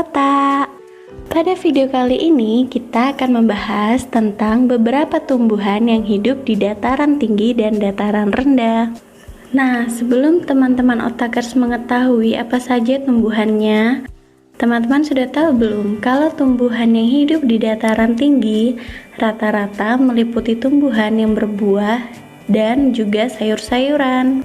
kota. Pada video kali ini kita akan membahas tentang beberapa tumbuhan yang hidup di dataran tinggi dan dataran rendah. Nah, sebelum teman-teman otakers mengetahui apa saja tumbuhannya, teman-teman sudah tahu belum kalau tumbuhan yang hidup di dataran tinggi rata-rata meliputi tumbuhan yang berbuah dan juga sayur-sayuran.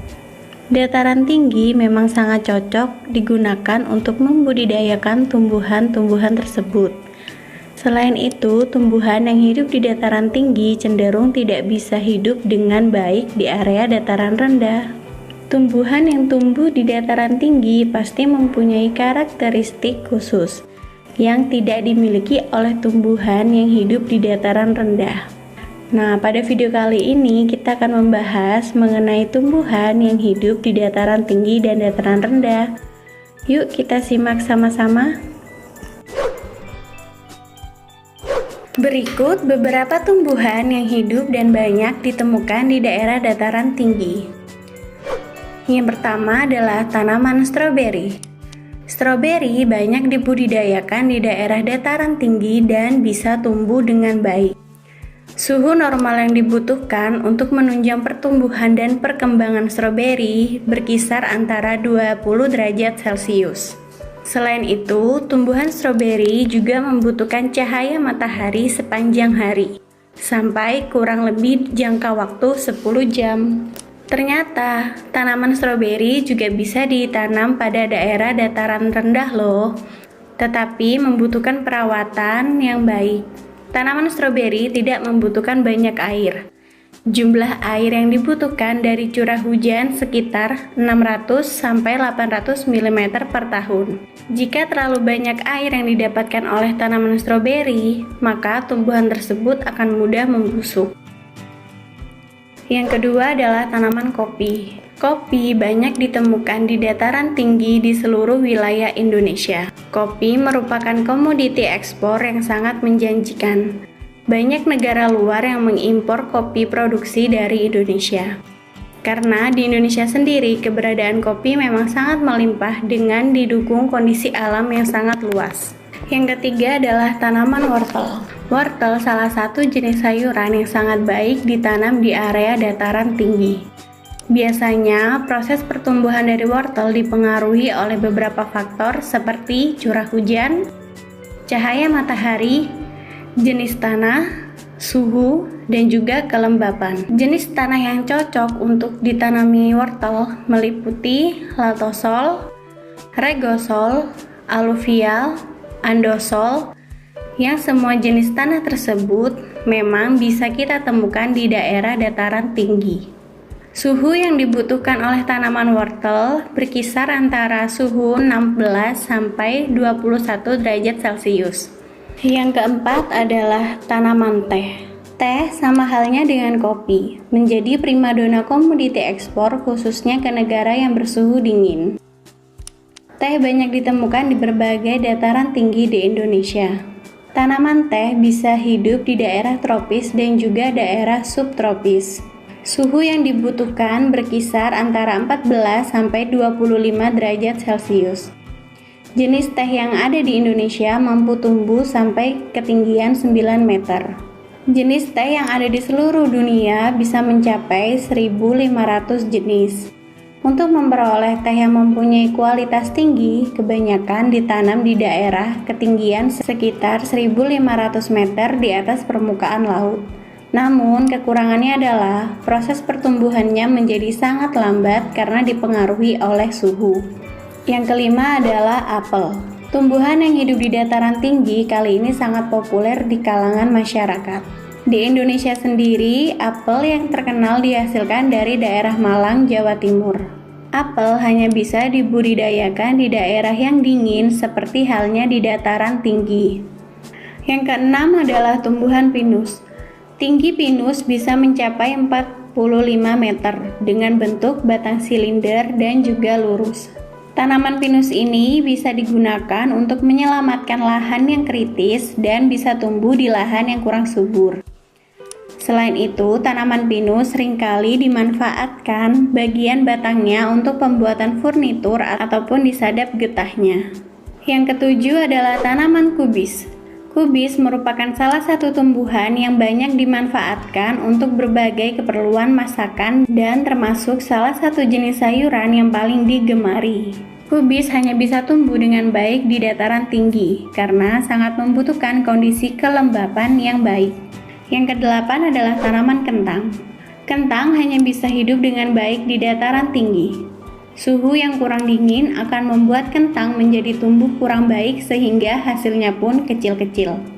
Dataran tinggi memang sangat cocok digunakan untuk membudidayakan tumbuhan-tumbuhan tersebut. Selain itu, tumbuhan yang hidup di dataran tinggi cenderung tidak bisa hidup dengan baik di area dataran rendah. Tumbuhan yang tumbuh di dataran tinggi pasti mempunyai karakteristik khusus yang tidak dimiliki oleh tumbuhan yang hidup di dataran rendah. Nah, pada video kali ini kita akan membahas mengenai tumbuhan yang hidup di dataran tinggi dan dataran rendah. Yuk kita simak sama-sama. Berikut beberapa tumbuhan yang hidup dan banyak ditemukan di daerah dataran tinggi. Yang pertama adalah tanaman stroberi. Stroberi banyak dibudidayakan di daerah dataran tinggi dan bisa tumbuh dengan baik. Suhu normal yang dibutuhkan untuk menunjang pertumbuhan dan perkembangan stroberi berkisar antara 20 derajat Celcius. Selain itu, tumbuhan stroberi juga membutuhkan cahaya matahari sepanjang hari, sampai kurang lebih jangka waktu 10 jam. Ternyata, tanaman stroberi juga bisa ditanam pada daerah dataran rendah loh, tetapi membutuhkan perawatan yang baik. Tanaman stroberi tidak membutuhkan banyak air. Jumlah air yang dibutuhkan dari curah hujan sekitar 600-800 mm per tahun. Jika terlalu banyak air yang didapatkan oleh tanaman stroberi, maka tumbuhan tersebut akan mudah membusuk. Yang kedua adalah tanaman kopi. Kopi banyak ditemukan di dataran tinggi di seluruh wilayah Indonesia. Kopi merupakan komoditi ekspor yang sangat menjanjikan. Banyak negara luar yang mengimpor kopi produksi dari Indonesia. Karena di Indonesia sendiri keberadaan kopi memang sangat melimpah dengan didukung kondisi alam yang sangat luas. Yang ketiga adalah tanaman wortel. Wortel salah satu jenis sayuran yang sangat baik ditanam di area dataran tinggi. Biasanya, proses pertumbuhan dari wortel dipengaruhi oleh beberapa faktor seperti curah hujan, cahaya matahari, jenis tanah, suhu, dan juga kelembapan. Jenis tanah yang cocok untuk ditanami wortel meliputi latosol, regosol, aluvial, andosol, yang semua jenis tanah tersebut memang bisa kita temukan di daerah dataran tinggi. Suhu yang dibutuhkan oleh tanaman wortel berkisar antara suhu 16 sampai 21 derajat Celcius. Yang keempat adalah tanaman teh. Teh sama halnya dengan kopi, menjadi primadona komoditi ekspor khususnya ke negara yang bersuhu dingin. Teh banyak ditemukan di berbagai dataran tinggi di Indonesia. Tanaman teh bisa hidup di daerah tropis dan juga daerah subtropis. Suhu yang dibutuhkan berkisar antara 14 sampai 25 derajat Celcius. Jenis teh yang ada di Indonesia mampu tumbuh sampai ketinggian 9 meter. Jenis teh yang ada di seluruh dunia bisa mencapai 1.500 jenis. Untuk memperoleh teh yang mempunyai kualitas tinggi, kebanyakan ditanam di daerah ketinggian sekitar 1.500 meter di atas permukaan laut. Namun, kekurangannya adalah proses pertumbuhannya menjadi sangat lambat karena dipengaruhi oleh suhu. Yang kelima adalah apel. Tumbuhan yang hidup di dataran tinggi kali ini sangat populer di kalangan masyarakat. Di Indonesia sendiri, apel yang terkenal dihasilkan dari daerah Malang, Jawa Timur. Apel hanya bisa dibudidayakan di daerah yang dingin seperti halnya di dataran tinggi. Yang keenam adalah tumbuhan pinus. Tinggi pinus bisa mencapai 45 meter dengan bentuk batang silinder dan juga lurus. Tanaman pinus ini bisa digunakan untuk menyelamatkan lahan yang kritis dan bisa tumbuh di lahan yang kurang subur. Selain itu, tanaman pinus seringkali dimanfaatkan bagian batangnya untuk pembuatan furnitur ataupun disadap getahnya. Yang ketujuh adalah tanaman kubis. Kubis merupakan salah satu tumbuhan yang banyak dimanfaatkan untuk berbagai keperluan masakan dan termasuk salah satu jenis sayuran yang paling digemari. Kubis hanya bisa tumbuh dengan baik di dataran tinggi karena sangat membutuhkan kondisi kelembapan yang baik. Yang kedelapan adalah tanaman kentang. Kentang hanya bisa hidup dengan baik di dataran tinggi. Suhu yang kurang dingin akan membuat kentang menjadi tumbuh kurang baik sehingga hasilnya pun kecil-kecil.